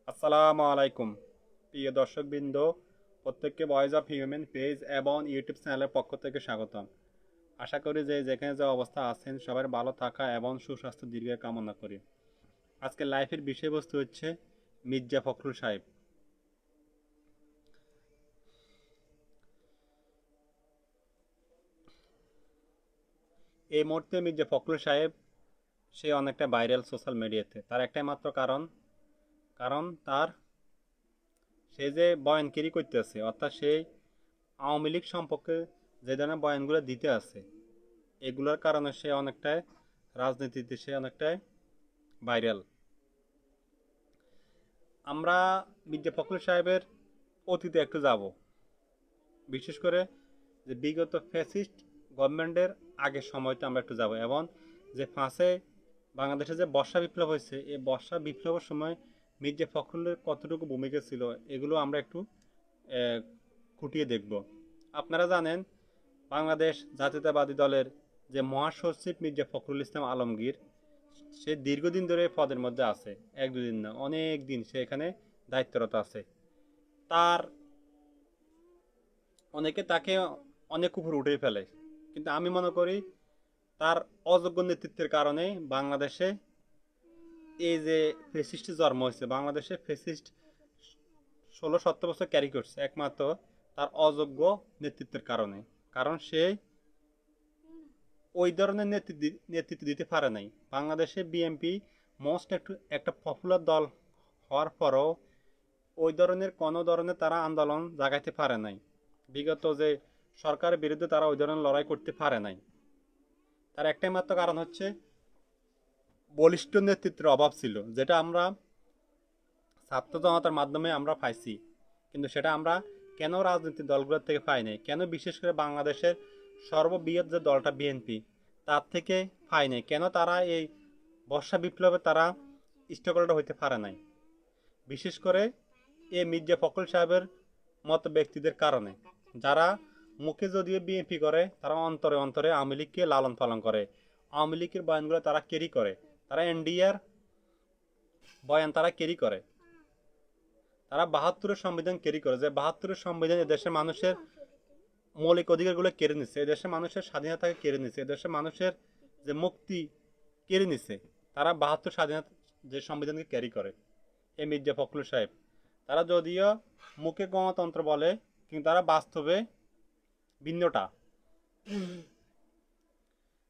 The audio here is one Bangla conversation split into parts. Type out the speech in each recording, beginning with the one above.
আসসালামু আলাইকুম প্রিয় দর্শকবৃন্দ, প্রত্যেককে ভয়েস অফ হিউম্যান পেজ এবং ইউটিউব চ্যানেলের পক্ষ থেকে স্বাগতম। আশা করি যে যেখানে যে অবস্থা আছেন সবার ভালো থাকা এবং সুস্বাস্থ্য দীর্ঘ কামনা করি। আজকে লাইফের বিষয়বস্তু হচ্ছে মির্জা ফখরুল সাহেব। এই মুহূর্তে মির্জা ফখরুল সাহেব সে অনেকটা ভাইরাল সোশ্যাল মিডিয়াতে। তার একটাই মাত্র কারণ, তার সে যে বয়ানগিরি করতেছে, অর্থাৎ সেই আওয়ামী লীগ সম্পর্কে যে ধরনের বয়ানগুলো দিতে আছে, এগুলোর কারণে সে অনেকটাই রাজনীতিতে সে অনেকটাই ভাইরাল। আমরা মির্জা ফখরুল সাহেবের অতীতে একটু যাব, বিশেষ করে যে বিগত ফ্যাসিস্ট গভর্নমেন্টের আগের সময়তে আমরা একটু যাব, এবং যে ফাঁসে বাংলাদেশে যে বর্ষা বিপ্লব হয়েছে, এই বর্ষা বিপ্লবের সময় মির্জা ফখরুলের কতটুকু ভূমিকা ছিল এগুলো আমরা একটু খুঁটিয়ে দেখব। আপনারা জানেন বাংলাদেশ জাতীয়তাবাদী দলের যে মহাসচিব মির্জা ফখরুল ইসলাম আলমগীর, সে দীর্ঘদিন ধরে পদের মধ্যে আছে, এক দুদিন না, অনেক দিন সে এখানে দায়িত্বরত আছে। তার অনেকে তাকে অনেক উপর উঠে ফেলে, কিন্তু আমি মনে করি তার অযোগ্য নেতৃত্বের কারণে বাংলাদেশে এই যে ফেসিস্ট জন্ম হয়েছে, বাংলাদেশে ফেসিস্ট 16-17 বছর ক্যারি করছে একমাত্র তার অযোগ্য নেতৃত্বের কারণে। কারণ সে ওই ধরনের নেতৃত্ব দিতে পারে নাই। বাংলাদেশে বিএনপি মোস্ট একটা পপুলার দল হওয়ার পরও ওই ধরনের কোনো ধরনের তারা আন্দোলন জাগাইতে পারে নাই। বিগত যে সরকারের বিরুদ্ধে তারা ওই ধরনের লড়াই করতে পারে নাই। তার একটাই মাত্র কারণ হচ্ছে বলিষ্ঠ নেতৃত্বের অভাব ছিল, যেটা আমরা ছাত্র জনতার মাধ্যমে আমরা পাইছি, কিন্তু সেটা আমরা কেন রাজনৈতিক দলগুলোর থেকে পাই নাই, কেন বিশেষ করে বাংলাদেশের সর্ববৃহৎ যে দলটা বিএনপি তার থেকে পাই নাই, কেন তারা এই বর্ষা বিপ্লবে তারা স্টকলটা হইতে পারে নাই। বিশেষ করে এ মির্জা ফখরুল সাহেবের মতো ব্যক্তিদের কারণে, যারা মুখে যদিও বিএনপি করে, তারা অন্তরে অন্তরে আওয়ামী লীগকে লালন পালন করে, আওয়ামী লীগের বয়ানগুলো তারা ক্যারি করে, তারা এনডিআর বয়ান তারা ক্যারি করে, তারা 72-এর সংবিধান ক্যারি করে, যে 72-এর সংবিধান দেশের মানুষের মৌলিক অধিকারগুলো কেড়ে নিচ্ছে, এদেশের মানুষের স্বাধীনতাকে কেড়ে নিচ্ছে, এদেশের মানুষের যে মুক্তি কেড়ে নিচ্ছে। তারা 72 স্বাধীনতা যে সংবিধানকে ক্যারি করে এই মির্জা ফখরুল সাহেব। তারা যদিও মুখে গণতন্ত্র বলে, কিন্তু তারা বাস্তবে ভিন্নটা।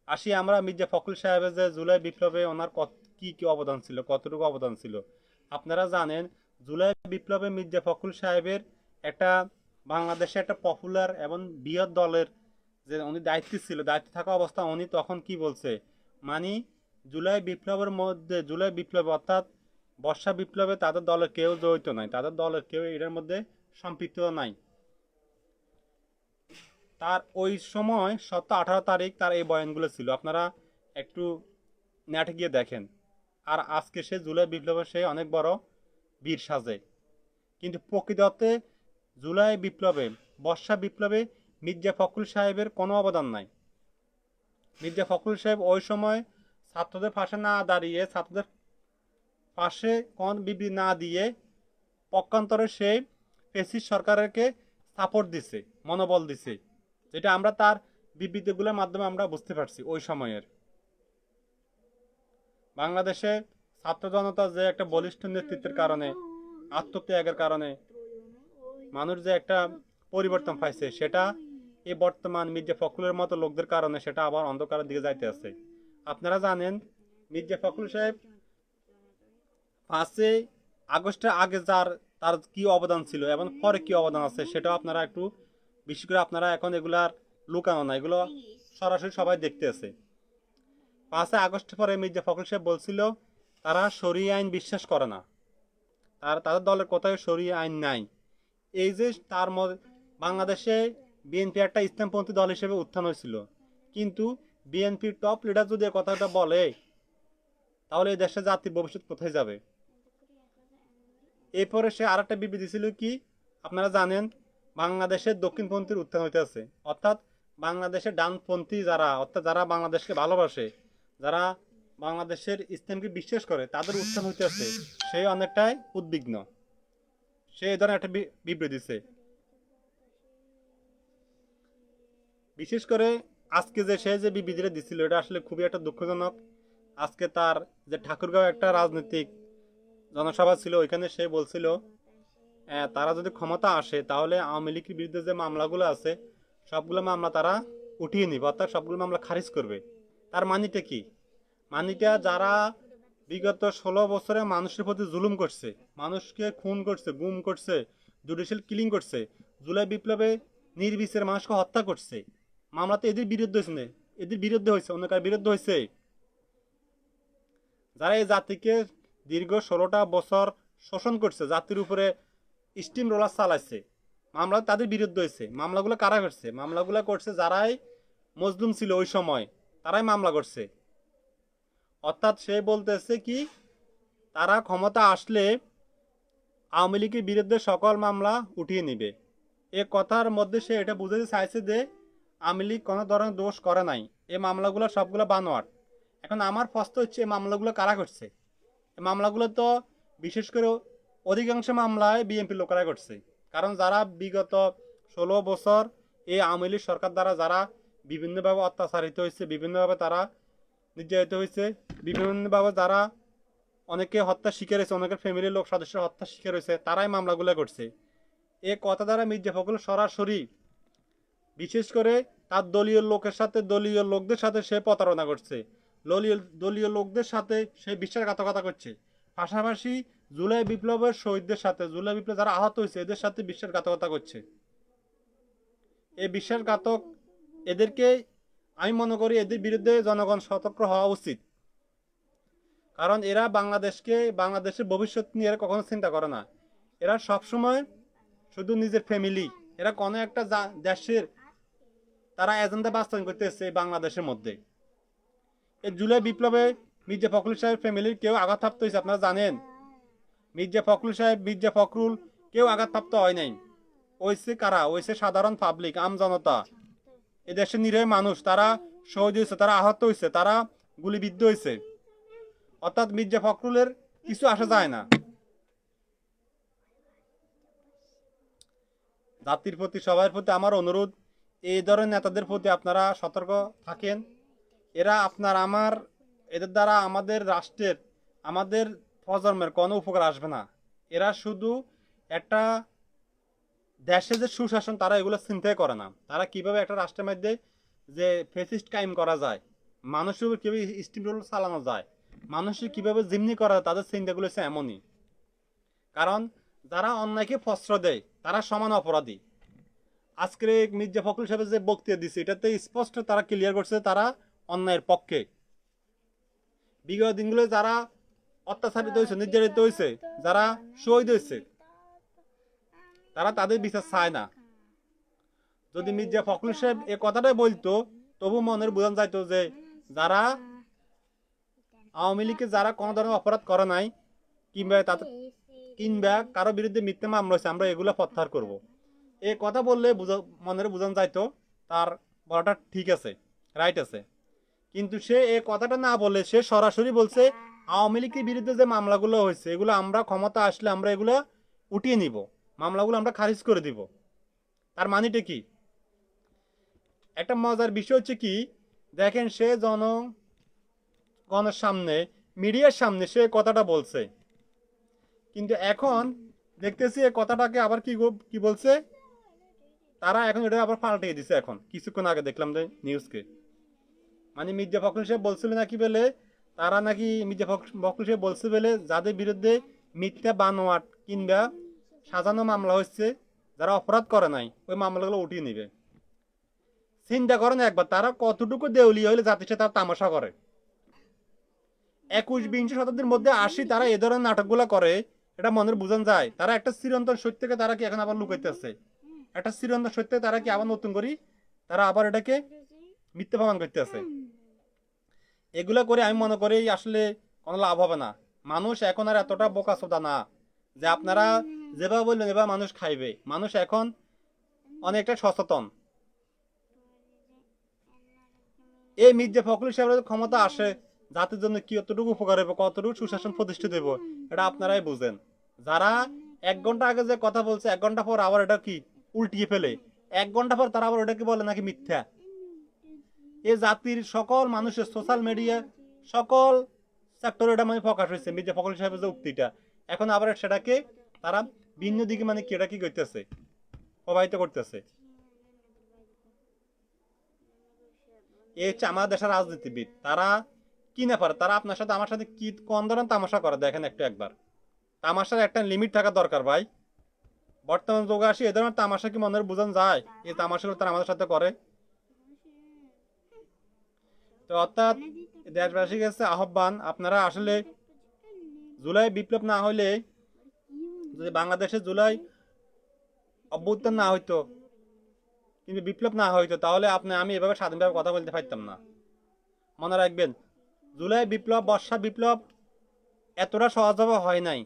আসি আমরা মির্জা ফখরুল সাহেবের যে জুলাই বিপ্লবে ওনার কি কি অবদান ছিল, কতটুকু অবদান ছিল। আপনারা জানেন জুলাই বিপ্লবে মির্জা ফখরুল সাহেবের একটা বাংলাদেশে একটা পপুলার এবং বৃহৎ দলের যে উনি দায়িত্বে ছিল, দায়িত্বে থাকা অবস্থা উনি তখন কি বলছে, মানে জুলাই বিপ্লবের মধ্যে, জুলাই বিপ্লব অর্থাৎ বর্ষা বিপ্লবে তাদের দলের কেউ জড়িত নাই, তাদের দলের কেউ এটার মধ্যে সম্পৃক্ত নাই। তার ওই সময় 17-18 তারিখ তার এই বয়ানগুলো ছিল, আপনারা একটু নেটে গিয়ে দেখেন। আর আজকে সে জুলাই বিপ্লবে সে অনেক বড় বীর সাজে, কিন্তু প্রকৃত অর্থে জুলাই বিপ্লবে, বর্ষা বিপ্লবে মির্জা ফখরুল সাহেবের কোনো অবদান নাই। মির্জা ফখরুল সাহেব ওই সময় ছাত্রদের পাশে না দাঁড়িয়ে, ছাত্রদের পাশে কোন বিবৃতি না দিয়ে পক্ষান্তরে সে ফ্যাসিস্ট সরকারকে সাপোর্ট দিছে, মনোবল দিছে, যেটা আমরা তার বিবৃতিগুলোর মাধ্যমে আমরা বুঝতে পারছি। ওই সময়ের বাংলাদেশে ছাত্র জনতার যে একটা বলিষ্ঠ নেতৃত্বের কারণে, আত্মত্যাগের কারণে মানুষ যে একটা পরিবর্তন পাইছে, সেটা এই বর্তমান মির্জা ফখরুলের মতো লোকদের কারণে সেটা আবার অন্ধকারের দিকে যাইতে আছে। আপনারা জানেন মির্জা ফখরুল সাহেব 5 আগস্টের আগে তার কি অবদান ছিল এবং পরে কি অবদান আছে, সেটাও আপনারা একটু, বিশেষ করে আপনারা এখন এগুলার লুকানো না, এগুলো সরাসরি সবাই দেখতে আছে। 5 আগস্টের পরে মির্জা ফখরুল সাহেব বলছিল তারা শরিয়া আইন বিশ্বাস করে না, তাদের দলের কোথায় শরিয়া আইন নাই। এই যে তার বাংলাদেশে বিএনপি একটা ইসলামপন্থী দল হিসেবে উত্থান হয়েছিল, কিন্তু বিএনপির টপ লিডার যদি কথাটা বলে, তাহলে এই দেশের জাতির ভবিষ্যৎ কোথায় যাবে। এরপরে সে আর একটা বিবৃতি ছিল কি, আপনারা জানেন বাংলাদেশের দক্ষিণপন্থীর উত্থান হইতে আছে, অর্থাৎ বাংলাদেশের ডানপন্থী যারা, অর্থাৎ যারা বাংলাদেশকে ভালোবাসে, যারা বাংলাদেশের ইসলামকে বিশ্বাস করে তাদের উত্থান হইতেছে, সে অনেকটাই উদ্বিগ্ন, সে এই ধরনের একটা বিবৃতি দিছে। বিশেষ করে আজকে যে সে যে বিবৃতিটা দিছিল এটা আসলে খুবই একটা দুঃখজনক। আজকে তার যে ঠাকুরগাঁও একটা রাজনৈতিক জনসভা ছিল, ওইখানে সে বলছিল তারা যদি ক্ষমতা আসে তাহলে আওয়ামী লীগের বিরুদ্ধে যে মামলাগুলো আছে সবগুলো মামলা তারা উঠিয়ে নিবে, অর্থাৎ সবগুলো মামলা খারিজ করবে। তার মানিটা কি? মানিটা যারা বিগত 16 বছরে মানুষের প্রতি জুলুম করছে, মানুষকে খুন করছে, গুম করছে, জুডিশিয়াল কিলিং করছে, জুলাই বিপ্লবে নির্বিচারে মানুষকে হত্যা করছে, মামলা তো এদের বিরুদ্ধে হয়েছে না, এদের বিরুদ্ধে হয়েছে, অন্য কার বিরুদ্ধে হয়েছে? যারা এই জাতিকে দীর্ঘ 16টা বছর শোষণ করছে, জাতির উপরে স্টিম রোলার চালাইছে, মামলা তাদের বিরুদ্ধে হয়েছে। মামলাগুলো কারা করছে? মামলাগুলো করছে যারাই মজলুম ছিল ওই সময়, তারাই মামলা করছে। অর্থাৎ সে বলতেছে কি, তারা ক্ষমতা আসলে আওয়ামী লীগের বিরুদ্ধে সকল মামলা উঠিয়ে নিবে। এ কথার মধ্যে সে এটা বুঝাতে চাইছে যে আওয়ামী লীগ কোনো ধরনের দোষ করে নাই, এই মামলাগুলো সবগুলো বানোয়াট। এখন আমার প্রশ্ন হচ্ছে, এই মামলাগুলো কারা করছে? এই মামলাগুলো তো বিশেষ করে অধিকাংশ মামলায় বিএনপি লোকেরা করছে। কারণ যারা বিগত 16 বছর এই আওয়ামী লীগ সরকার দ্বারা যারা বিভিন্নভাবে অত্যাচারিত হয়েছে, বিভিন্নভাবে তারা নির্যাতিত হয়েছে, বিভিন্নভাবে যারা অনেকে হত্যা শিকার হয়েছে, অনেকের ফ্যামিলির লোক সদস্য হত্যা শিকার হয়েছে, তারাই মামলাগুলো করছে। এ কথা দ্বারা মির্জা ফখরুল সরাসরি বিশেষ করে তার দলীয় লোকের সাথে, দলীয় লোকদের সাথে সে প্রতারণা করছে, দলীয় লোকদের সাথে সে বিশ্বাসঘাতকতা করছে। পাশাপাশি জুলাই বিপ্লবের শহীদদের সাথে, জুলাই বিপ্লব যারা আহত হয়েছে এদের সাথে বিশ্বাসঘাতকতা করছে। এই বিশ্বাসঘাতক এদেরকে আমি মনে করি এদের বিরুদ্ধে জনগণ সতর্ক হওয়া উচিত। কারণ এরা বাংলাদেশের ভবিষ্যৎ নিয়ে এরা কখনো চিন্তা করে না। এরা সবসময় শুধু নিজের ফ্যামিলি, এরা কোনো একটা দেশের তারা এজেন্ডা বাস্তবায়ন করতে এসছে বাংলাদেশের মধ্যে। এই জুলাই বিপ্লবে মির্জা ফখরুল সাহেব ফ্যামিলির কেউ আঘাতপ্রাপ্ত হয়েছে আপনারা জানেন? মির্জা ফখরুল কেউ আঘাতপ্রাপ্ত হয় নাই। ওইসে কারা? ওইসে সাধারণ পাবলিক, আম জনতা, এদেশের নিরীহ মানুষ, তারা শহীদ হয়েছে, তারা আহত হয়েছে, তারা গুলিবিদ্ধ হয়েছে। অর্থাৎ মির্জা ফখরুলের কিছু আসা যায় না। জাতির প্রতি, সবার প্রতি আমার অনুরোধ, এই ধরনের নেতাদের প্রতি আপনারা সতর্ক থাকেন। এরা আপনার আমার, এদের দ্বারা আমাদের রাষ্ট্রের, আমাদের প্রজন্মের কোনো উপকার আসবে না। এরা শুধু একটা দেশে যে সুশাসন তারা এগুলো চিন্তাই করে না। তারা কিভাবে একটা রাষ্ট্রের মধ্যে যে ফেসিস্ট কায়েম করা যায়, মানুষের উপর কিভাবে স্টিম রোল চালানো যায়, মানুষের কিভাবে জিম্মি করা যায়, তাদের চিন্তাগুলো হচ্ছে এমনই। কারণ যারা অন্যায়কে প্রশ্রয় দেয় তারা সমান অপরাধী। আজকে মির্জা ফখরুল সাহেব যে বক্তৃতা দিচ্ছে এটাতে স্পষ্ট তারা ক্লিয়ার করছে তারা অন্যায়ের পক্ষে। বিগত দিনগুলো যারা অত্যাচারিত হয়েছে, নির্যাতিত হয়েছে, যারা শহীদ হয়েছে, তারা তাদের বিচার চায় না। যদি মির্জা ফখরুল সাহেব এ কথাটাই বলতো তবু মনের বোঝানো যাইতো যে যারা আওয়ামী লীগে যারা কোনো ধরনের অপরাধ করে নাই, কিংবা কারো বিরুদ্ধে মিথ্যা মামলা হয়েছে, আমরা এগুলো প্রত্যাহার করব। এ কথা বললে মনের বোঝানো যাইতো তার বলাটা ঠিক আছে, রাইট আছে। কিন্তু সে এ কথাটা না বলে সে সরাসরি বলছে আওয়ামী লীগের বিরুদ্ধে যে মামলাগুলো হয়েছে এগুলো আমরা ক্ষমতা আসলে আমরা এগুলো উঠিয়ে নিব, মামলাগুলো আমরা খারিজ করে দিব। তার মানেটা কি? একটা মজার বিষয় হচ্ছে কি, দেখেন সে জনগণের সামনে, মিডিয়ার সামনে সে কথাটা বলছে, কিন্তু এখন দেখতেছি এই কথাটাকে আবার কি বলছে, তারা এখন এটা আবার পাল্টিয়ে দিছে। এখন কিছুক্ষণ আগে দেখলাম যে নিউজকে, মানে মির্জা ফখরুল সাহেব বলছিল নাকি বলে, তারা নাকি মির্জা ফখরুল সাহেব বলছে বলে যাদের বিরুদ্ধে মিথ্যা বানোয়াট কিংবা সাজানো মামলা হচ্ছে, যারা অপরাধ করে নাই ওই মামলাগুলো উঠিয়ে নিবে। চিন্তা করেন একবার, তারা কতটুকু দেউলিয়া হইলে জাতির সাথে তারা তামাশা করে। 21-20 শতাব্দীর মধ্যে আসি তারা এ ধরনের নাটকগুলো করে, এটা মনের বুঝান যায়। তারা একটা চিরন্তন সত্যকে তারা কি এখন আবার লুকাইতেছে, একটা চিরন্তন সত্যকে তারা কি আবার নতুন করি তারা আবার এটাকে মিথ্যা প্রমাণ করতেছে। এগুলা করে আমি মনে করি আসলে কোনো লাভ হবে না। মানুষ এখন আর এতটা বোকাচোদা না যে আপনারা যেভাবে বললেন এবার মানুষ খাইবে। মানুষ এখন অনেকটা সচেতন। এই মির্জা ফখরুল সাহেবের ক্ষমতা আসে, জাতির জন্য কি কতটুকু উপকার হবে, কতটুকু সুশাসন প্রতিষ্ঠিত দেব, এটা আপনারাই বুঝেন। যারা 1 ঘন্টা আগে যে কথা বলছে 1 ঘন্টা পর আবার এটা কি উল্টিয়ে ফেলে, 1 ঘন্টা পর তারা আবার ওটাকে বলে নাকি মিথ্যা। এ জাতির সকল মানুষের সোশ্যাল মিডিয়া সকল সেক্টরে এটা মানে প্রকাশ হয়েছে মির্জা ফখরুল সাহেবের যে উক্তিটা। এখন আবার সেটাকে তারা ভিন্ন দিকে মানে কি এটা কি করতেছে, প্রবাহিত করতেছে। এই হচ্ছে আমাদের দেশের রাজনীতিবিদ, তারা কি না পারে, তারা আপনার সাথে আমার সাথে কি কোন ধরনের তামাশা করে দেখেন একবার। তামাশার একটা লিমিট থাকা দরকার ভাই। বর্তমান যুগে আসি এ ধরনের তামাশা কি মনের বোঝানো যায়? এই তামাশাগুলো তারা আমাদের সাথে করে। তো অর্থাৎ দেশবাসীর কাছে আহ্বান, আপনারা আসলে জুলাই বিপ্লব না হইলে, যদি বাংলাদেশে জুলাই অভ্যুত্থান না হইতো, কিন্তু বিপ্লব না হইতো, তাহলে আমি এভাবে স্বাধীনভাবে কথা বলতে পারতাম না। মনে রাখবেন, জুলাই বিপ্লব, বর্ষা বিপ্লব এতটা সহজভাবে হয় নাই।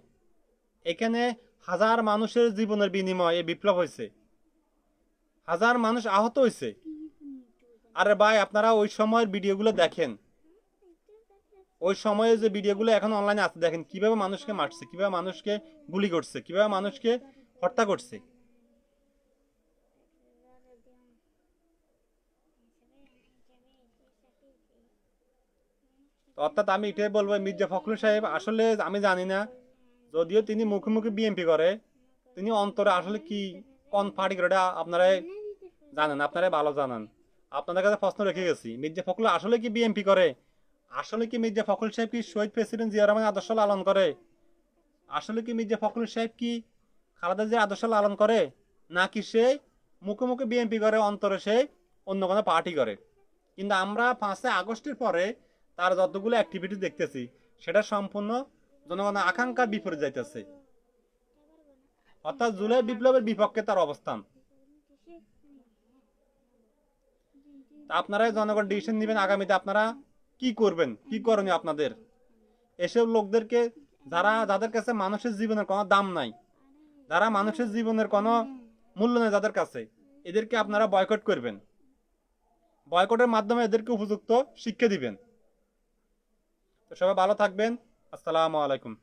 এখানে হাজার মানুষের জীবনের বিনিময়ে এই বিপ্লব হয়েছে, হাজার মানুষ আহত হয়েছে। আরে ভাই, আপনারা ওই সময়ের ভিডিওগুলো দেখেন, ওই সময়ে যে ভিডিওগুলো এখন অনলাইনে আছে, দেখেন কিভাবে মানুষকে মারছে, কিভাবে মানুষকে গুলি করছে, কিভাবে মানুষকে হত্যা করছে। অর্থাৎ আমি এটাই বলবো, মির্জা ফখরুল সাহেব আসলে আমি জানি না, যদিও তিনি মুখে মুখে বিএনপি করে, তিনি অন্তরে আসলে কি কোন পার্টি করে এটা আপনারাই জানেন, আপনারাই ভালো জানান। আপনাদের কাছে প্রশ্ন রেখে গেছি, মির্জা ফখরুল আসলে কি বিএনপি করে? আসলে কি মির্জা ফখরুল সাহেব কি শহীদ প্রেসিডেন্ট জিয়া রহমানের আদর্শ লালন করে? আসলে কি মির্জা ফখরুল সাহেব কি খালেদা জিয়ার আদর্শ লালন করে? নাকি সে মুখে মুখে বিএনপি করে, অন্তরে সে অন্য কোনো পার্টি করে? কিন্তু আমরা 5ই আগস্টের পরে তার যতগুলো অ্যাক্টিভিটি দেখতেছি, সেটা সম্পূর্ণ জনগণের আকাঙ্ক্ষার বিপরীত যাইতেছে। অর্থাৎ জুলাই বিপ্লবের বিপক্ষে তার অবস্থান। তা আপনারাই জনগণ ডিসিশন নেবেন আগামীতে আপনারা কি করবেন, কি করণীয় আপনাদের। এসব লোকদেরকে, যাদের কাছে মানুষের জীবনের কোনো দাম নাই, যারা মানুষের জীবনের কোনো মূল্য নেই যাদের কাছে, এদেরকে আপনারা বয়কট করবেন। বয়কটের মাধ্যমে এদেরকে উপযুক্ত শিক্ষা দিবেন। তো সবাই ভালো থাকবেন। আসসালামু আলাইকুম।